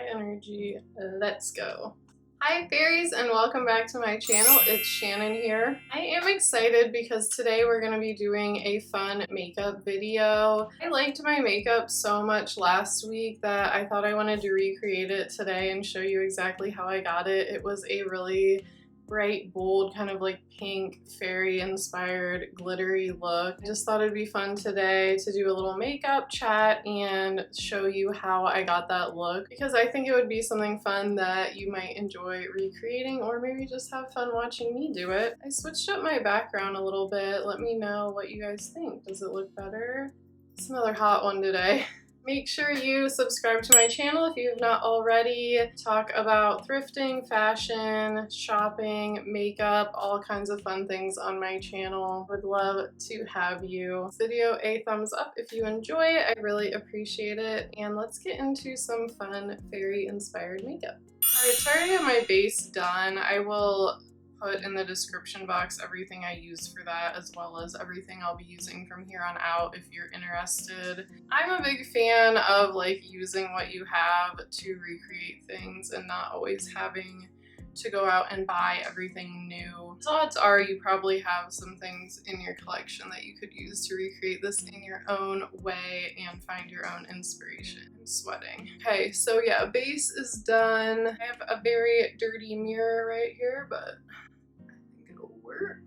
high energy. Let's go. Hi fairies and welcome back to my channel. It's Shannon here. I am excited because today we're going to be doing a fun makeup video. I liked my makeup so much last week that I thought I wanted to recreate it today and show you exactly how I got it. It was a really bright, bold, kind of like pink, fairy inspired, glittery look. I just thought it'd be fun today to do a little makeup chat and show you how I got that look, because I think it would be something fun that you might enjoy recreating, or maybe just have fun watching me do it. I switched up my background a little bit. Let me know what you guys think. Does it look better? It's another hot one today. Make sure you subscribe to my channel if you have not already. Talk about thrifting, fashion, shopping, makeup, all kinds of fun things on my channel. Would love to have you. This video a thumbs up if you enjoy it. I really appreciate it. And let's get into some fun fairy inspired makeup. Alright, so I already have my base done. I will put in the description box everything I use for that, as well as everything I'll be using from here on out if you're interested. I'm a big fan of like using what you have to recreate things and not always having to go out and buy everything new. So odds are you probably have some things in your collection that you could use to recreate this in your own way and find your own inspiration. I'm sweating. Okay, so yeah, base is done. I have a very dirty mirror right here, but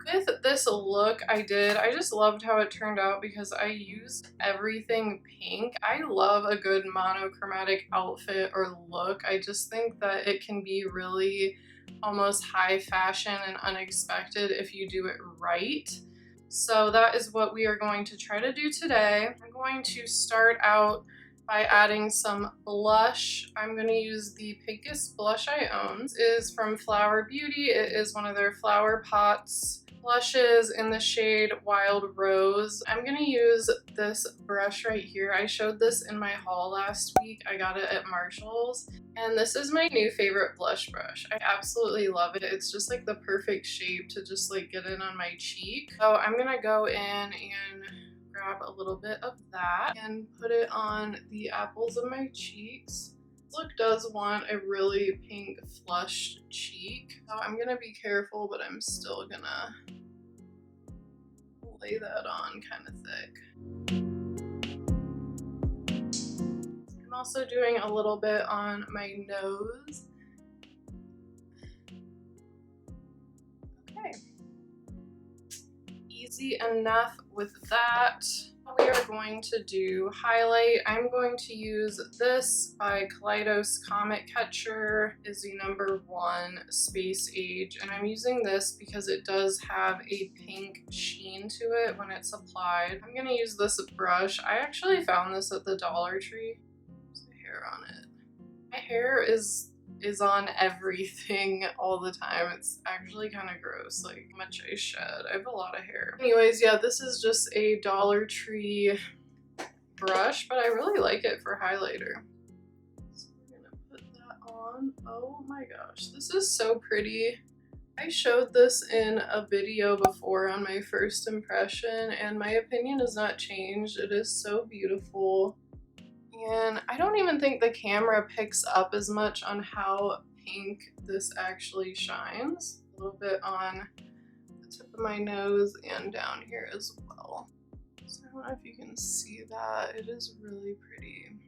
with this look I just loved how it turned out because I used everything pink. I love a good monochromatic outfit or look. I just think that it can be really almost high fashion and unexpected if you do it right. So that is what we are going to try to do today. I'm going to start out by adding some blush. I'm going to use the pinkest blush I own. This is from Flower Beauty. It is one of their Flower Pots blushes in the shade Wild Rose. I'm going to use this brush right here. I showed this in my haul last week. I got it at Marshall's. And this is my new favorite blush brush. I absolutely love it. It's just like the perfect shape to just like get in on my cheek. So I'm going to go in and grab a little bit of that and put it on the apples of my cheeks. This look does want a really pink flushed cheek, so I'm gonna be careful, but I'm still gonna lay that on kind of thick. I'm also doing a little bit on my nose. Okay. Easy enough with that. We are going to do highlight. I'm going to use this by Kaleidos Comet Catcher. Is the #1 Space Age, and I'm using this because it does have a pink sheen to it when it's applied. I'm gonna use this brush. I actually found this at the Dollar Tree. There's the hair on it. My hair is on everything all the time. It's actually kind of gross, like how much I shed. I have a lot of hair. Anyways, yeah, this is just a Dollar Tree brush, but I really like it for highlighter. So we're gonna put that on. Oh my gosh, this is so pretty. I showed this in a video before on my first impression, and my opinion has not changed. It is so beautiful. And I don't even think the camera picks up as much on how pink this actually shines. A little bit on the tip of my nose and down here as well. So I don't know if you can see that. It is really pretty.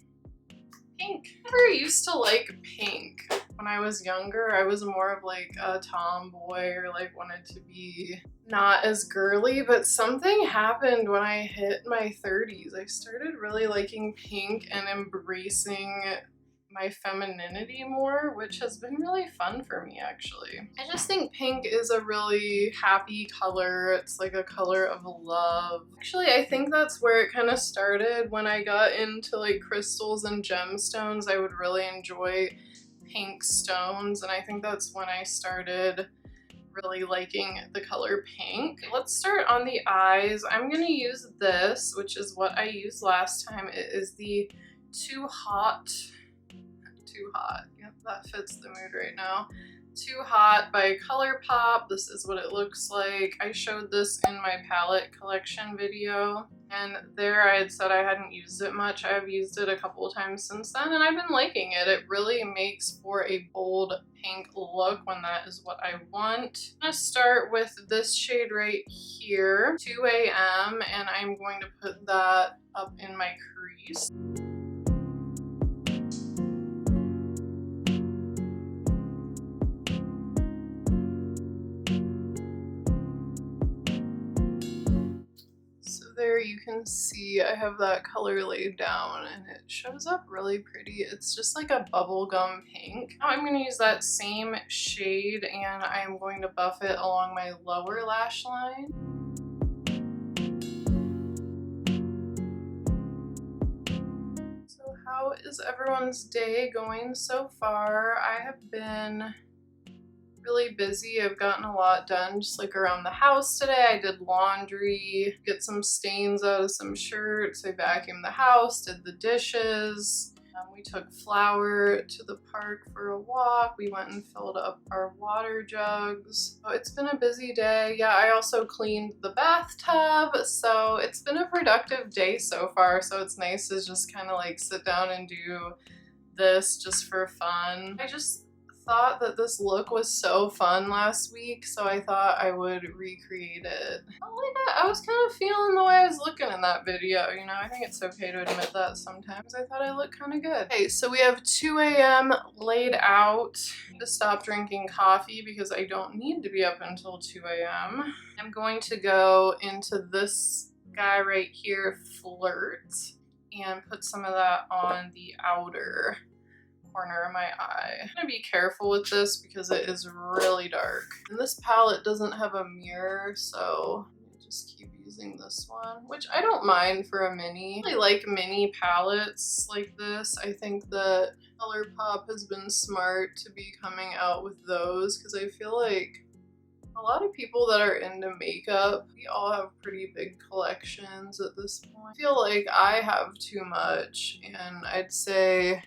Pink. I never used to like pink. When I was younger, I was more of like a tomboy, or like wanted to be not as girly, but something happened when I hit my 30s. I started really liking pink and embracing my femininity more, which has been really fun for me actually. I just think pink is a really happy color. It's like a color of love. Actually, I think that's where it kind of started. When I got into like crystals and gemstones, I would really enjoy pink stones, and I think that's when I started really liking the color pink. Let's start on the eyes. I'm gonna use this, which is what I used last time. It is the Too Hot. Yep, that fits the mood right now. Too Hot by ColourPop. This is what it looks like. I showed this in my palette collection video, and there I had said I hadn't used it much. I've used it a couple of times since then, and I've been liking it. It really makes for a bold pink look when that is what I want. I'm gonna start with this shade right here, 2 a.m., and I'm going to put that up in my crease. There you can see I have that color laid down and it shows up really pretty. It's just like a bubblegum pink. Now I'm going to use that same shade and I'm going to buff it along my lower lash line. So how is everyone's day going so far? I have been really busy. I've gotten a lot done just like around the house today. I did laundry, get some stains out of some shirts. I vacuumed the house, did the dishes. We took Flower to the park for a walk. We went and filled up our water jugs. So it's been a busy day. Yeah, I also cleaned the bathtub. So it's been a productive day so far. So it's nice to just kind of like sit down and do this just for fun. I just thought that this look was so fun last week, so I thought I would recreate it. I was kind of feeling the way I was looking in that video, you know? I think it's okay to admit that sometimes. I thought I looked kind of good. Okay, so we have 2 a.m. laid out. I need to stop drinking coffee because I don't need to be up until 2 a.m. I'm going to go into this guy right here, Flirt, and put some of that on the outer corner of my eye. I'm gonna be careful with this because it is really dark. And this palette doesn't have a mirror, so I just keep using this one, which I don't mind for a mini. I really like mini palettes like this. I think that ColourPop has been smart to be coming out with those because I feel like a lot of people that are into makeup, we all have pretty big collections at this point. I feel like I have too much, and I'd say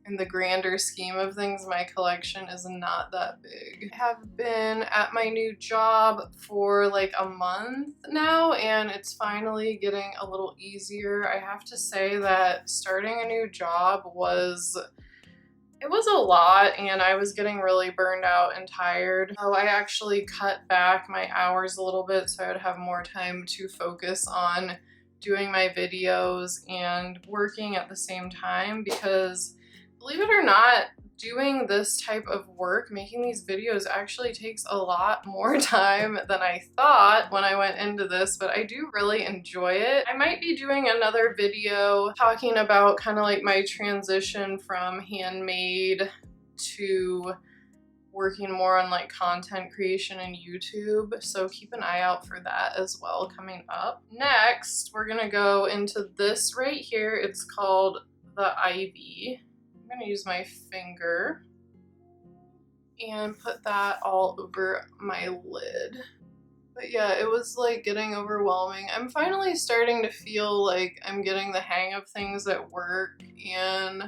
in the grander scheme of things, my collection is not that big. I have been at my new job for like a month now, and it's finally getting a little easier. I have to say that starting a new job was a lot, and I was getting really burned out and tired. So I actually cut back my hours a little bit so I would have more time to focus on doing my videos and working at the same time, because believe it or not, doing this type of work, making these videos, actually takes a lot more time than I thought when I went into this, but I do really enjoy it. I might be doing another video talking about kind of like my transition from handmade to working more on like content creation and YouTube, so keep an eye out for that as well coming up. Next, we're gonna go into this right here. It's called the Ivy. I'm gonna use my finger and put that all over my lid. But yeah, it was like getting overwhelming. I'm finally starting to feel like I'm getting the hang of things at work and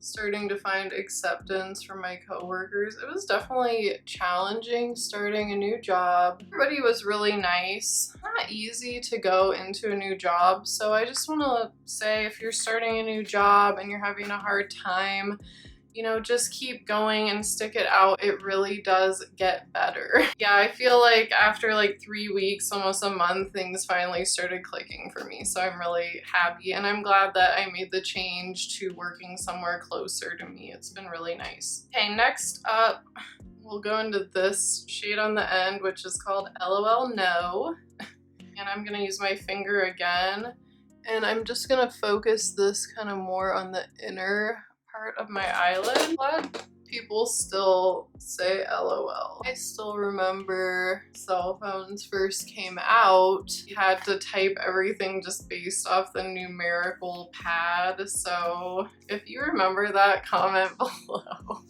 starting to find acceptance from my coworkers. It was definitely challenging starting a new job. Everybody was really nice. Not easy to go into a new job, so I just want to say, if you're starting a new job and you're having a hard time, you know, just keep going and stick it out. It really does get better. Yeah, I feel like after like 3 weeks, almost a month, things finally started clicking for me. So I'm really happy, and I'm glad that I made the change to working somewhere closer to me. It's been really nice. Okay, next up, we'll go into this shade on the end, which is called LOL No. And I'm gonna use my finger again, and I'm just gonna focus this kind of more on the inner part of my eyelid. I'm glad people still say LOL. I still remember cell phones first came out. You had to type everything just based off the numerical pad. So if you remember that, comment below.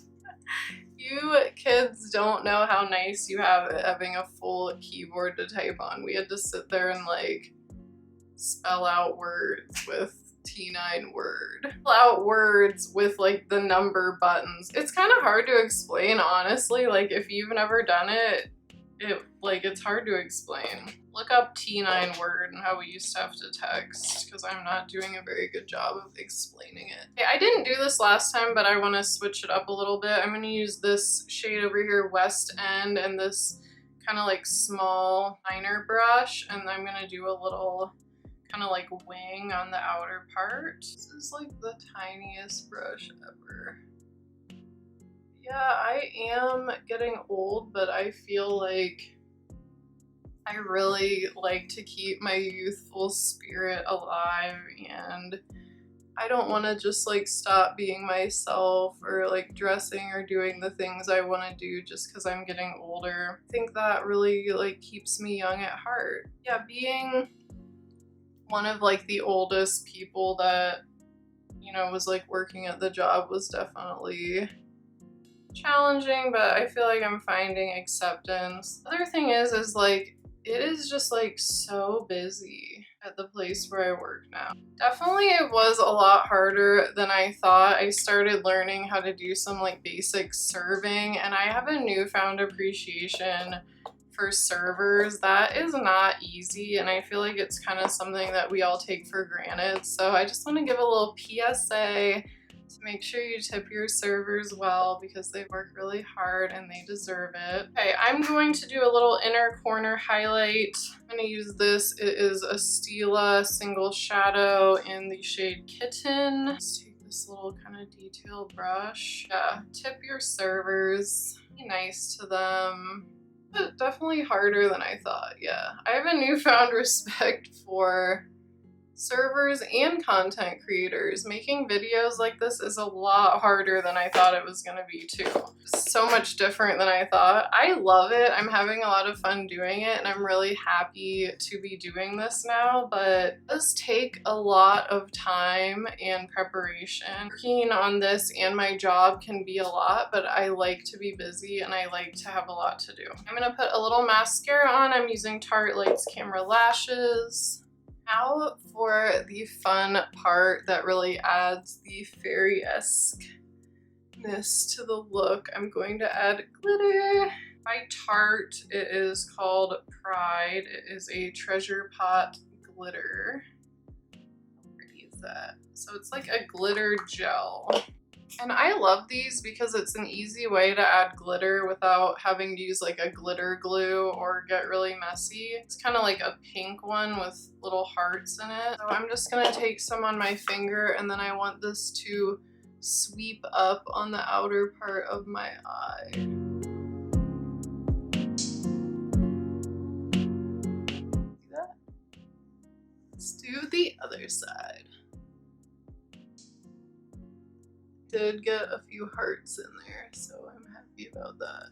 You kids don't know how nice you have it having a full keyboard to type on. We had to sit there and like spell out words with T9 word. Pull out words with like the number buttons. It's kind of hard to explain, honestly. Like if you've never done it, it's hard to explain. Look up T9 word and how we used to have to text, because I'm not doing a very good job of explaining it. Okay, I didn't do this last time, but I want to switch it up a little bit. I'm going to use this shade over here, West End, and this kind of like small liner brush, and I'm going to do a little kind of like wing on the outer part. This is like the tiniest brush ever. Yeah, I am getting old, but I feel like I really like to keep my youthful spirit alive, and I don't want to just like stop being myself or like dressing or doing the things I want to do just because I'm getting older. I think that really like keeps me young at heart. Yeah, being one of like the oldest people that, you know, was like working at the job was definitely challenging, but I feel like I'm finding acceptance. The other thing is like, it is just like so busy at the place where I work now. Definitely it was a lot harder than I thought. I started learning how to do some like basic serving, and I have a newfound appreciation for servers. That is not easy, and I feel like it's kind of something that we all take for granted. So I just want to give a little PSA to make sure you tip your servers well, because they work really hard and they deserve it. Okay, I'm going to do a little inner corner highlight. I'm going to use this. It is a Stila single shadow in the shade Kitten. Let's take this little kind of detail brush. Yeah, tip your servers. Be nice to them. But definitely harder than I thought. Yeah, I have a newfound respect for servers and content creators. Making videos like this is a lot harder than I thought it was gonna be too. So much different than I thought. I love it. I'm having a lot of fun doing it, and I'm really happy to be doing this now, but it does take a lot of time and preparation. Working on this and my job can be a lot, but I like to be busy and I like to have a lot to do. I'm gonna put a little mascara on. I'm using Tarte Lights Camera Lashes. Now for the fun part that really adds the fairy-esque-ness to the look, I'm going to add glitter. By Tarte, it is called Pride. It is a treasure pot glitter. How pretty is that? So it's like a glitter gel. And I love these because it's an easy way to add glitter without having to use like a glitter glue or get really messy. It's kind of like a pink one with little hearts in it. So I'm just gonna take some on my finger, and then I want this to sweep up on the outer part of my eye. See that? Let's do the other side. Did get a few hearts in there, so I'm happy about that.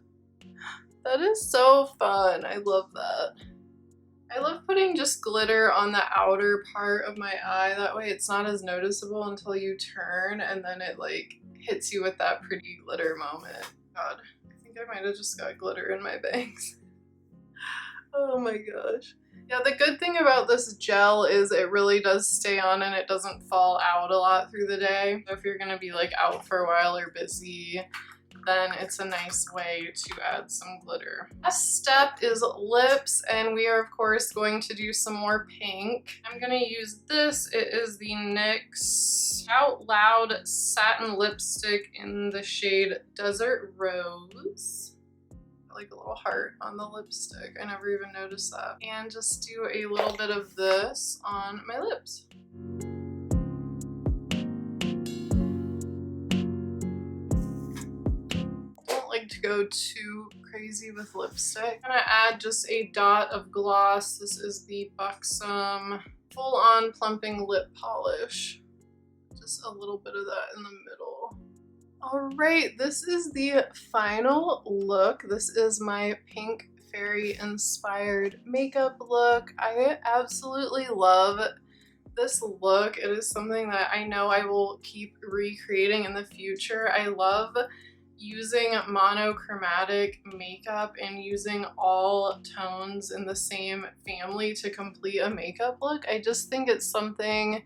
That is so fun. I love that. I love putting just glitter on the outer part of my eye. That way it's not as noticeable until you turn, and then it like hits you with that pretty glitter moment. God, I think I might have just got glitter in my bangs. Oh my gosh. Yeah, the good thing about this gel is it really does stay on and it doesn't fall out a lot through the day. So if you're gonna be like out for a while or busy, then it's a nice way to add some glitter. Last step is lips, and we are of course going to do some more pink. I'm gonna use this. It is the NYX Out Loud Satin Lipstick in the shade Desert Rose. Like a little heart on the lipstick. I never even noticed that. And just do a little bit of this on my lips. Don't like to go too crazy with lipstick. I'm gonna add just a dot of gloss. This is the Buxom Full On Plumping Lip Polish. Just a little bit of that in the middle. All right, this is the final look. This is my pink fairy inspired makeup look. I absolutely love this look. It is something that I know I will keep recreating in the future. I love using monochromatic makeup and using all tones in the same family to complete a makeup look. I just think it's something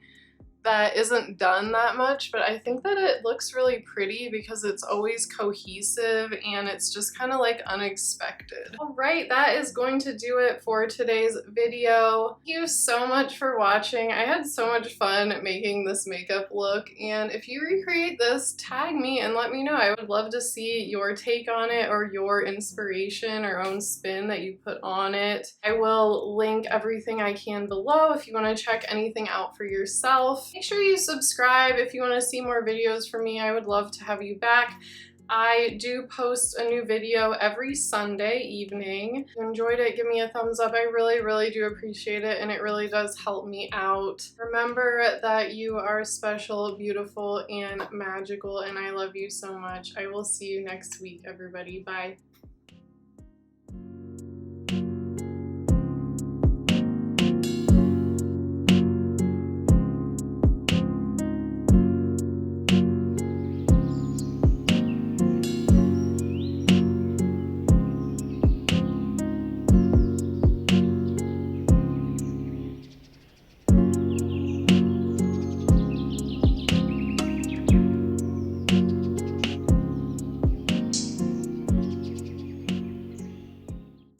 that isn't done that much, but I think that it looks really pretty because it's always cohesive and it's just kind of like unexpected. All right, that is going to do it for today's video. Thank you so much for watching. I had so much fun making this makeup look, and if you recreate this, tag me and let me know. I would love to see your take on it or your inspiration or own spin that you put on it. I will link everything I can below if you want to check anything out for yourself. Make sure you subscribe if you want to see more videos from me. I would love to have you back. I do post a new video every Sunday evening. If you enjoyed it, give me a thumbs up. I really do appreciate it, and it really does help me out. Remember that you are special, beautiful, and magical, and I love you so much. I will see you next week, everybody. Bye.